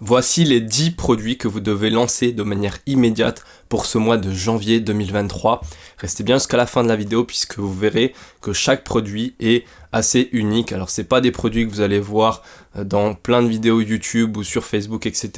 Voici les 10 produits que vous devez lancer de manière immédiate pour ce mois de janvier 2023. Restez bien jusqu'à la fin de la vidéo puisque vous verrez que chaque produit est assez unique. Alors c'est pas des produits que vous allez voir dans plein de vidéos YouTube ou sur Facebook, etc.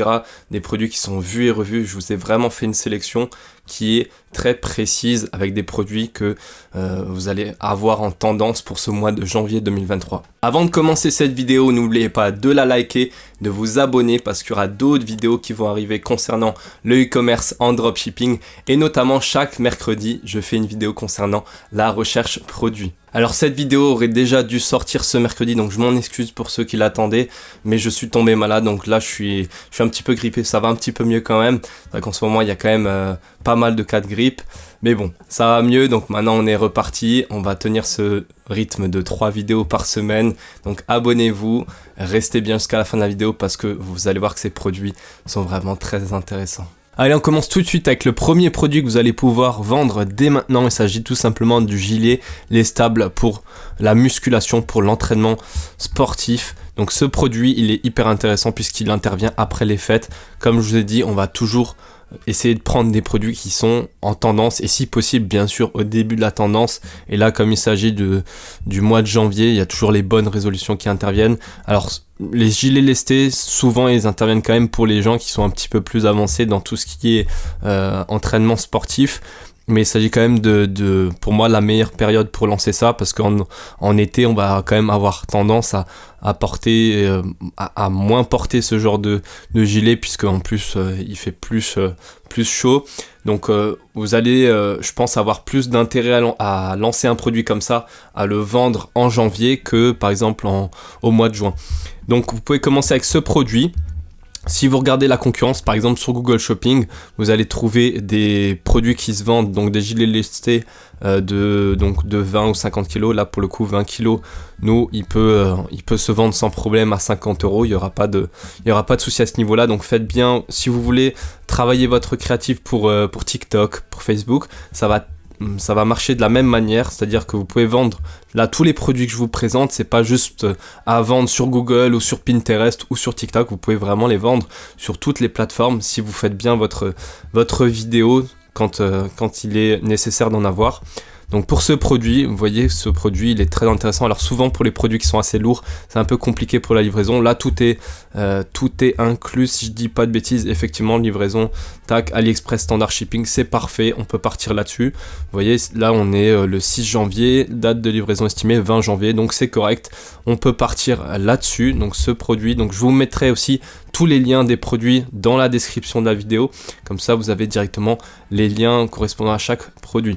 Des produits qui sont vus et revus. Je vous ai vraiment fait une sélection qui est très précise avec des produits que vous allez avoir en tendance pour ce mois de janvier 2023. Avant de commencer cette vidéo, n'oubliez pas de la liker, de vous abonner parce qu'il y aura d'autres vidéos qui vont arriver concernant le e-commerce en dropshipping et notamment chaque mercredi, je fais une vidéo concernant la recherche produit. Alors cette vidéo aurait déjà dû sortir ce mercredi, donc je m'en excuse pour ceux qui l'attendaient, mais je suis tombé malade, donc là je suis un petit peu grippé, ça va un petit peu mieux quand même. C'est vrai qu'en ce moment il y a quand même pas mal de cas de grippe, mais bon, ça va mieux, donc maintenant on est reparti, on va tenir ce rythme de 3 vidéos par semaine, donc abonnez-vous, restez bien jusqu'à la fin de la vidéo parce que vous allez voir que ces produits sont vraiment très intéressants. Allez, on commence tout de suite avec le premier produit que vous allez pouvoir vendre dès maintenant. Il s'agit tout simplement du gilet lestable pour la musculation, pour l'entraînement sportif. Donc ce produit, il est hyper intéressant puisqu'il intervient après les fêtes. Comme je vous ai dit, on va toujours essayer de prendre des produits qui sont en tendance et si possible bien sûr au début de la tendance, et là comme il s'agit du mois de janvier, il y a toujours les bonnes résolutions qui interviennent. Alors les gilets lestés, souvent ils interviennent quand même pour les gens qui sont un petit peu plus avancés dans tout ce qui est entraînement sportif. Mais il s'agit quand même de, pour moi, la meilleure période pour lancer ça, parce qu'en été, on va quand même avoir tendance à porter, à moins porter ce genre de gilet, puisque en plus, il fait plus chaud. Donc, vous allez, je pense, avoir plus d'intérêt à lancer un produit comme ça, à le vendre en janvier que, par exemple, au mois de juin. Donc, vous pouvez commencer avec ce produit. Si vous regardez la concurrence, par exemple sur Google Shopping, vous allez trouver des produits qui se vendent, donc des gilets lestés de 20 ou 50 kg. Là pour le coup 20 kg, nous il peut se vendre sans problème à 50 €. Il y aura pas de souci à ce niveau-là. Donc faites bien, si vous voulez travailler votre créatif pour TikTok, pour Facebook, ça va marcher de la même manière, c'est-à-dire que vous pouvez vendre là tous les produits que je vous présente, c'est pas juste à vendre sur Google ou sur Pinterest ou sur TikTok, vous pouvez vraiment les vendre sur toutes les plateformes si vous faites bien votre vidéo quand il est nécessaire d'en avoir. Donc pour ce produit, vous voyez, ce produit il est très intéressant. Alors souvent pour les produits qui sont assez lourds, c'est un peu compliqué pour la livraison. Là tout est inclus, si je dis pas de bêtises. Effectivement, livraison, tac, AliExpress Standard Shipping, c'est parfait, on peut partir là-dessus. Vous voyez, là on est le 6 janvier, date de livraison estimée 20 janvier, donc c'est correct. On peut partir là-dessus, donc ce produit. Donc je vous mettrai aussi tous les liens des produits dans la description de la vidéo. Comme ça, vous avez directement les liens correspondant à chaque produit.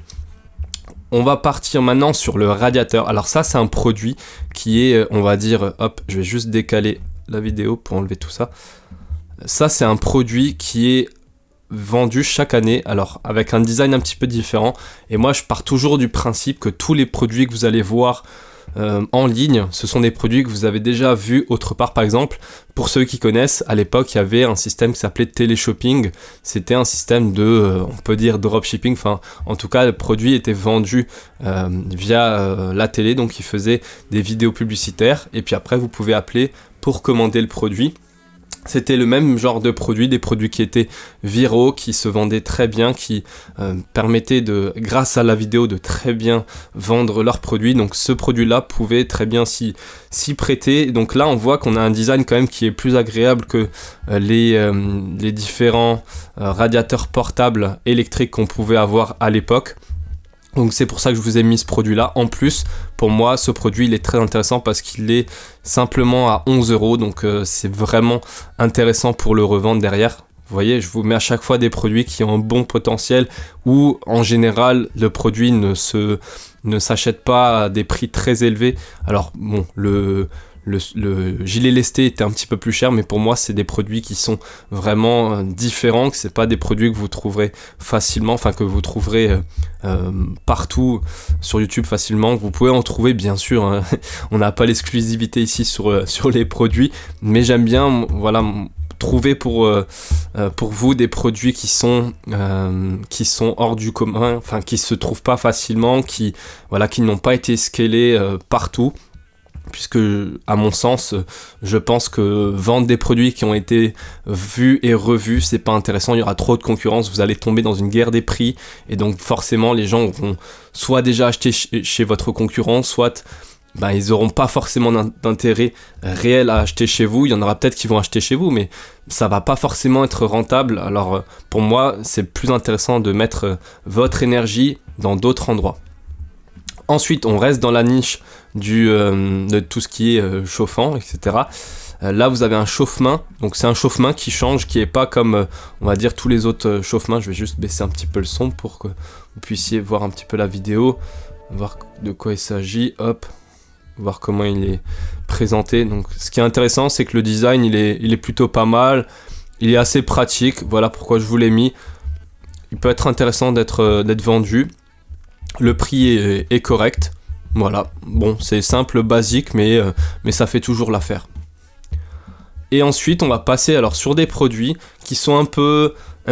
On va partir maintenant sur le radiateur. Alors ça, c'est un produit qui est, on va dire, hop, je vais juste décaler la vidéo pour enlever tout ça. Ça, c'est un produit qui est vendu chaque année, alors avec un design un petit peu différent. Et moi, je pars toujours du principe que tous les produits que vous allez voir en ligne, ce sont des produits que vous avez déjà vus autre part. Par exemple, pour ceux qui connaissent, à l'époque il y avait un système qui s'appelait téléshopping. C'était un système de, on peut dire, dropshipping. Enfin, en tout cas, le produit était vendu via la télé, donc il faisait des vidéos publicitaires et puis après vous pouvez appeler pour commander le produit. C'était le même genre de produit, des produits qui étaient viraux, qui se vendaient très bien, qui permettaient grâce à la vidéo, de très bien vendre leurs produits. Donc ce produit-là pouvait très bien s'y prêter. Donc là, on voit qu'on a un design quand même qui est plus agréable que les différents radiateurs portables électriques qu'on pouvait avoir à l'époque. Donc c'est pour ça que je vous ai mis ce produit là. En plus, pour moi, ce produit il est très intéressant parce qu'il est simplement à 11 €. Donc c'est vraiment intéressant pour le revendre derrière. Vous voyez, je vous mets à chaque fois des produits qui ont un bon potentiel où en général le produit ne s'achète pas à des prix très élevés. Alors bon, le gilet lesté était un petit peu plus cher, mais pour moi c'est des produits qui sont vraiment différents, que c'est pas des produits que vous trouverez facilement, enfin que vous trouverez partout sur YouTube facilement. Vous pouvez en trouver bien sûr, hein. On n'a pas l'exclusivité ici sur les produits, mais j'aime bien, voilà, trouver pour vous des produits qui sont hors du commun, enfin qui se trouvent pas facilement, qui n'ont pas été scalés partout. puisque à mon sens, je pense que vendre des produits qui ont été vus et revus, c'est pas intéressant, il y aura trop de concurrence, vous allez tomber dans une guerre des prix, et donc forcément les gens vont soit déjà acheter chez votre concurrent, soit ils n'auront pas forcément d'intérêt réel à acheter chez vous. Il y en aura peut-être qui vont acheter chez vous, mais ça va pas forcément être rentable. Alors pour moi, c'est plus intéressant de mettre votre énergie dans d'autres endroits. Ensuite, on reste dans la niche de tout ce qui est chauffant, etc. Là, vous avez un chauffe-main. Donc c'est un chauffe-main qui change, qui est pas comme, on va dire, tous les autres chauffe-mains. Je vais juste baisser un petit peu le son pour que vous puissiez voir un petit peu la vidéo, voir de quoi il s'agit. Hop, voir comment il est présenté. Donc ce qui est intéressant, c'est que le design il est plutôt pas mal, il est assez pratique, voilà pourquoi je vous l'ai mis. Il peut être intéressant d'être vendu, le prix est correct, voilà, bon c'est simple, basique, mais ça fait toujours l'affaire. Et ensuite on va passer alors sur des produits qui sont un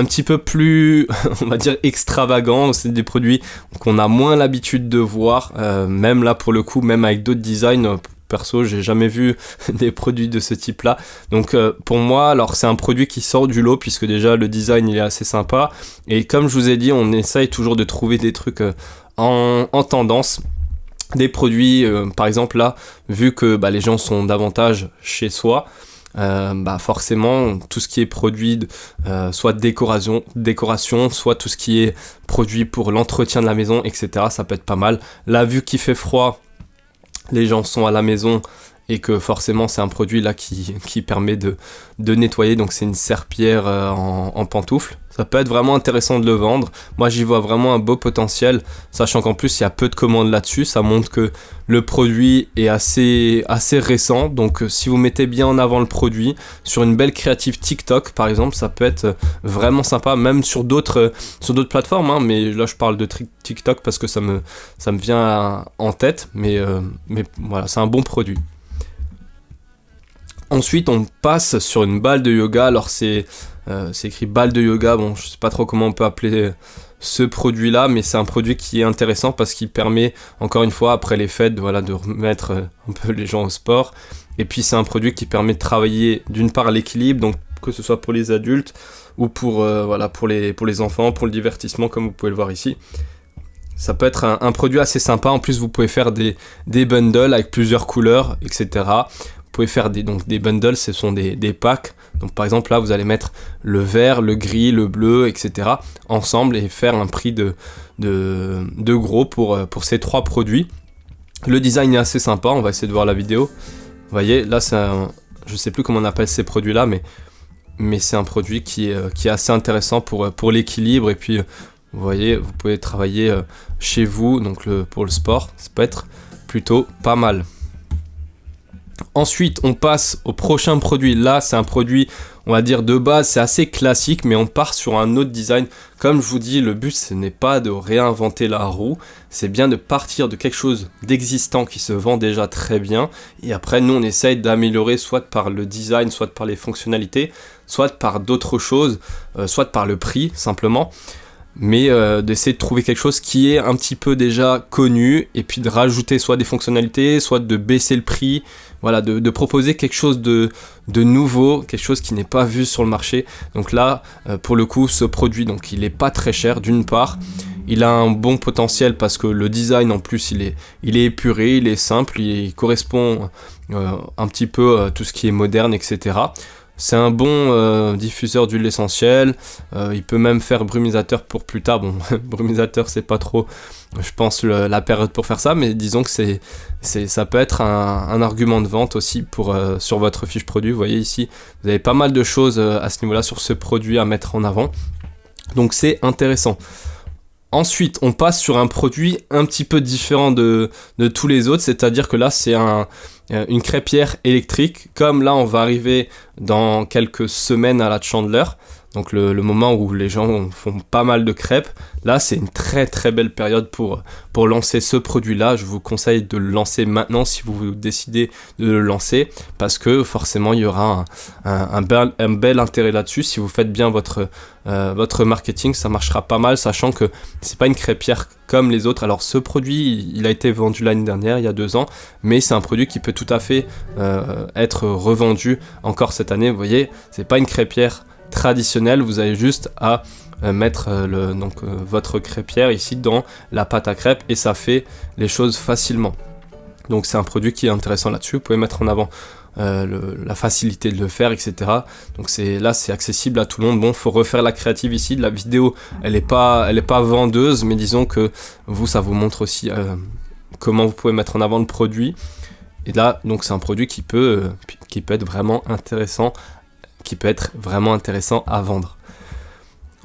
petit peu plus, on va dire, extravagants. C'est des produits qu'on a moins l'habitude de voir, même là pour le coup, même avec d'autres designs. Perso, j'ai jamais vu des produits de ce type-là. Donc pour moi, alors c'est un produit qui sort du lot, puisque déjà le design il est assez sympa. Et comme je vous ai dit, on essaye toujours de trouver des trucs en tendance. Des produits, par exemple là, vu que les gens sont davantage chez soi, forcément tout ce qui est produit soit de décoration, soit tout ce qui est produit pour l'entretien de la maison, etc. Ça peut être pas mal. Là, vu qu'il fait froid, les gens sont à la maison et que forcément c'est un produit là qui permet de nettoyer, donc c'est une serpillière en pantoufle. Ça peut être vraiment intéressant de le vendre. Moi j'y vois vraiment un beau potentiel, sachant qu'en plus il y a peu de commandes là-dessus. Ça montre que le produit est assez récent, donc si vous mettez bien en avant le produit sur une belle créative TikTok par exemple, ça peut être vraiment sympa, même sur d'autres plateformes, hein, mais là je parle de TikTok parce que ça me vient en tête, mais voilà, c'est un bon produit. Ensuite on passe sur une balle de yoga. Alors c'est écrit balle de yoga, bon je sais pas trop comment on peut appeler ce produit là, mais c'est un produit qui est intéressant parce qu'il permet, encore une fois après les fêtes, voilà, de remettre un peu les gens au sport. Et puis c'est un produit qui permet de travailler d'une part l'équilibre, donc que ce soit pour les adultes ou pour les enfants, pour le divertissement, comme vous pouvez le voir ici. Ça peut être un produit assez sympa. En plus vous pouvez faire des bundles avec plusieurs couleurs, etc. Vous pouvez faire des bundles, ce sont des packs. Donc par exemple là vous allez mettre le vert, le gris, le bleu, etc. ensemble et faire un prix de gros pour ces trois produits. Le design est assez sympa, on va essayer de voir la vidéo. Vous voyez là je sais plus comment on appelle ces produits là, mais c'est un produit qui est assez intéressant pour l'équilibre. Et puis vous voyez, vous pouvez travailler chez vous, donc pour le sport, ça peut être plutôt pas mal. Ensuite, on passe au prochain produit. Là, c'est un produit, on va dire de base, c'est assez classique, mais on part sur un autre design. Comme je vous dis, le but, ce n'est pas de réinventer la roue, c'est bien de partir de quelque chose d'existant qui se vend déjà très bien. Et après, nous, on essaye d'améliorer soit par le design, soit par les fonctionnalités, soit par d'autres choses, soit par le prix, simplement. Mais d'essayer de trouver quelque chose qui est un petit peu déjà connu et puis de rajouter soit des fonctionnalités, soit de baisser le prix, voilà, de proposer quelque chose de nouveau, quelque chose qui n'est pas vu sur le marché. Donc là, pour le coup, ce produit, donc il est pas très cher d'une part, il a un bon potentiel parce que le design en plus il est épuré, il est simple, il correspond un petit peu à tout ce qui est moderne, etc. C'est un bon diffuseur d'huile essentielle, il peut même faire brumisateur pour plus tard. Bon, brumisateur c'est pas trop, je pense, la période pour faire ça, mais disons que ça peut être un argument de vente aussi sur votre fiche produit. Vous voyez ici, vous avez pas mal de choses à ce niveau-là sur ce produit à mettre en avant, donc c'est intéressant. Ensuite, on passe sur un produit un petit peu différent de tous les autres, c'est-à-dire que là, c'est une crêpière électrique. Comme là, on va arriver dans quelques semaines à la Chandler, donc le moment où les gens font pas mal de crêpes. Là, c'est une très très belle période pour lancer ce produit-là. Je vous conseille de le lancer maintenant si vous décidez de le lancer, parce que forcément, il y aura un bel intérêt là-dessus. Si vous faites bien votre marketing, ça marchera pas mal, sachant que c'est pas une crêpière comme les autres. Alors ce produit, il a été vendu l'année dernière, il y a 2 ans, mais c'est un produit qui peut tout à fait être revendu encore cette année. Vous voyez, c'est pas une crêpière traditionnelle, vous avez juste à mettre votre crêpière ici dans la pâte à crêpes et ça fait les choses facilement. Donc c'est un produit qui est intéressant là-dessus. Vous pouvez mettre en avant la facilité de le faire, etc. Donc c'est accessible à tout le monde. Bon, faut refaire la créative ici. La vidéo, elle est pas vendeuse, mais disons que ça vous montre aussi comment vous pouvez mettre en avant le produit. Et là, donc c'est un produit qui peut être vraiment intéressant, à vendre.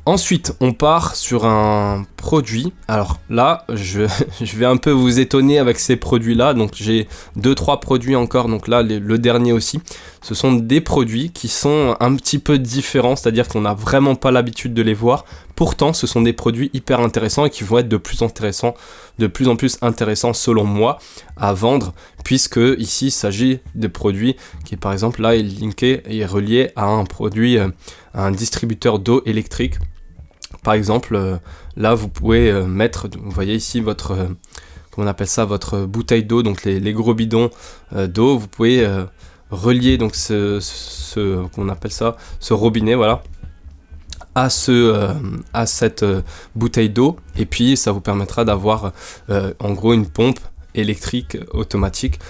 Ensuite, on part sur un produit. Alors là, je vais un peu vous étonner avec ces produits-là. Donc j'ai 2-3 produits encore. Donc là, le dernier aussi. Ce sont des produits qui sont un petit peu différents. C'est-à-dire qu'on n'a vraiment pas l'habitude de les voir. Pourtant, ce sont des produits hyper intéressants et qui vont être de plus en plus intéressants selon moi à vendre. Puisque ici, il s'agit de produits qui, par exemple, là, est linké et relié à un produit, à un distributeur d'eau électrique. Par exemple, là vous pouvez mettre, vous voyez ici votre, comment on appelle ça, votre bouteille d'eau, donc les gros bidons d'eau. Vous pouvez relier donc comment on appelle ça, ce robinet, voilà, à cette bouteille d'eau, et puis ça vous permettra d'avoir en gros une pompe électrique automatique.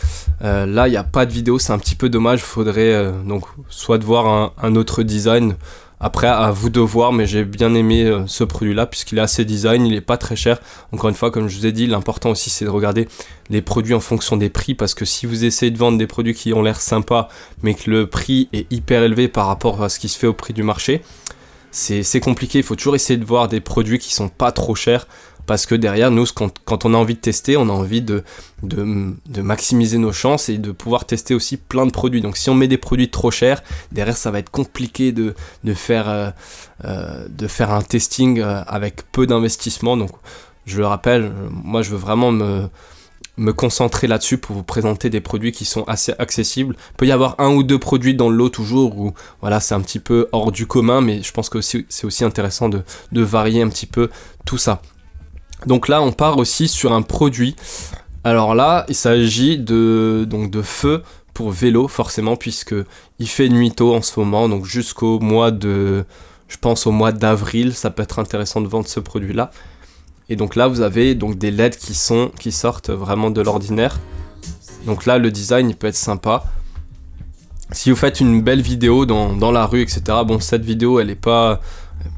Là il n'y a pas de vidéo, c'est un petit peu dommage. Il faudrait donc soit de voir un autre design. Après, à vous de voir, mais j'ai bien aimé ce produit-là puisqu'il est assez design, il n'est pas très cher. Encore une fois, comme je vous ai dit, l'important aussi c'est de regarder les produits en fonction des prix, parce que si vous essayez de vendre des produits qui ont l'air sympas, mais que le prix est hyper élevé par rapport à ce qui se fait au prix du marché, c'est compliqué. Il faut toujours essayer de voir des produits qui sont pas trop chers, parce que derrière nous, quand on a envie de tester, on a envie de maximiser nos chances et de pouvoir tester aussi plein de produits. Donc si on met des produits trop chers, derrière ça va être compliqué de faire un testing avec peu d'investissement. Donc je le rappelle, moi je veux vraiment me concentrer là-dessus pour vous présenter des produits qui sont assez accessibles. Il peut y avoir 1 ou 2 produits dans le lot toujours où voilà, c'est un petit peu hors du commun, mais je pense que c'est aussi intéressant de varier un petit peu tout ça. Donc là, on part aussi sur un produit. Alors là, il s'agit de feu pour vélo, forcément, puisque il fait nuit tôt en ce moment. Donc jusqu'au mois au mois d'avril, ça peut être intéressant de vendre ce produit-là. Et donc là, vous avez donc des LED qui sortent vraiment de l'ordinaire. Donc là, le design, il peut être sympa. Si vous faites une belle vidéo dans la rue, etc. Bon, cette vidéo, elle est pas...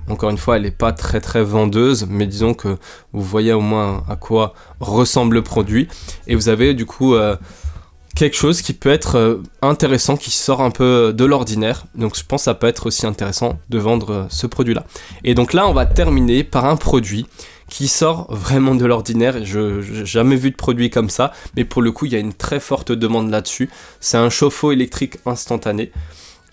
Encore une fois, elle n'est pas très très vendeuse, mais disons que vous voyez au moins à quoi ressemble le produit. Et vous avez du coup quelque chose qui peut être intéressant, qui sort un peu de l'ordinaire. Donc je pense que ça peut être aussi intéressant de vendre ce produit-là. Et donc là, on va terminer par un produit qui sort vraiment de l'ordinaire. Je n'ai jamais vu de produit comme ça, mais pour le coup, il y a une très forte demande là-dessus. C'est un chauffe-eau électrique instantané.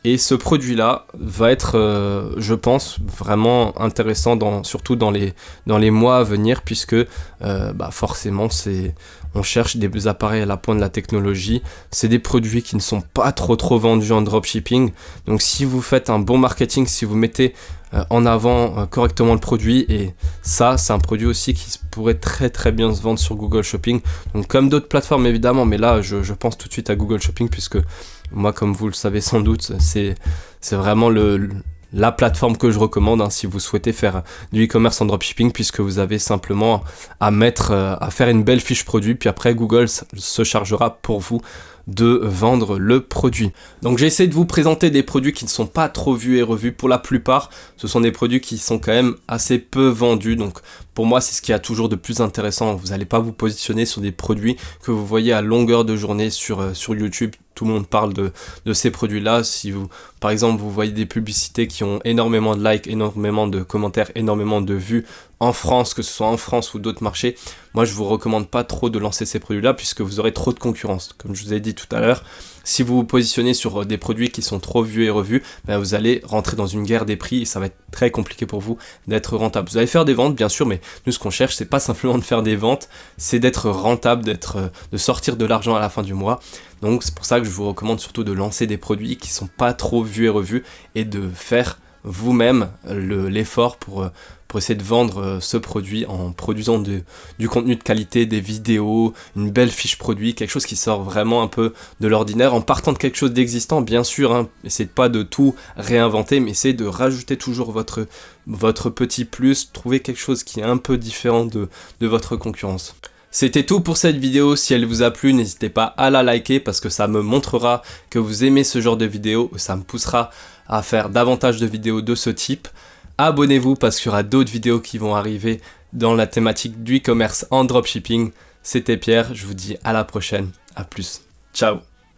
Et ce produit-là va être, je pense, vraiment intéressant, surtout dans les mois à venir, puisque forcément, on cherche des appareils à la pointe de la technologie. C'est des produits qui ne sont pas trop vendus en dropshipping. Donc si vous faites un bon marketing, si vous mettez en avant correctement le produit, et ça, c'est un produit aussi qui pourrait très très bien se vendre sur Google Shopping. Donc comme d'autres plateformes évidemment, mais là, je pense tout de suite à Google Shopping, puisque moi, comme vous le savez sans doute, c'est vraiment la plateforme que je recommande si vous souhaitez faire du e-commerce en dropshipping, puisque vous avez simplement à faire une belle fiche produit, puis après Google se chargera pour vous de vendre le produit. Donc j'ai essayé de vous présenter des produits qui ne sont pas trop vus et revus. Pour la plupart, ce sont des produits qui sont quand même assez peu vendus. Donc pour moi, c'est ce qui est toujours de plus intéressant. Vous n'allez pas vous positionner sur des produits que vous voyez à longueur de journée sur YouTube. Tout le monde parle de ces produits-là. Si vous par exemple vous voyez des publicités qui ont énormément de likes, énormément de commentaires, énormément de vues en France, que ce soit en France ou d'autres marchés, moi je vous recommande pas trop de lancer ces produits-là puisque vous aurez trop de concurrence. Comme je vous ai dit tout à l'heure, si vous vous positionnez sur des produits qui sont trop vus et revus, ben vous allez rentrer dans une guerre des prix et ça va être très compliqué pour vous d'être rentable. Vous allez faire des ventes bien sûr, mais nous ce qu'on cherche c'est pas simplement de faire des ventes, c'est d'être rentable, de sortir de l'argent à la fin du mois. Donc c'est pour ça que je vous recommande surtout de lancer des produits qui sont pas trop vus et revus et de faire vous-même l'effort pour essayer de vendre ce produit en produisant du contenu de qualité, des vidéos, une belle fiche produit, quelque chose qui sort vraiment un peu de l'ordinaire, en partant de quelque chose d'existant, bien sûr, hein, essayez pas de tout réinventer, mais essayez de rajouter toujours votre petit plus, trouver quelque chose qui est un peu différent de votre concurrence. C'était tout pour cette vidéo. Si elle vous a plu, n'hésitez pas à la liker parce que ça me montrera que vous aimez ce genre de vidéo, ça me poussera à faire davantage de vidéos de ce type. Abonnez-vous parce qu'il y aura d'autres vidéos qui vont arriver dans la thématique du e-commerce en dropshipping. C'était Pierre, je vous dis à la prochaine, à plus, ciao.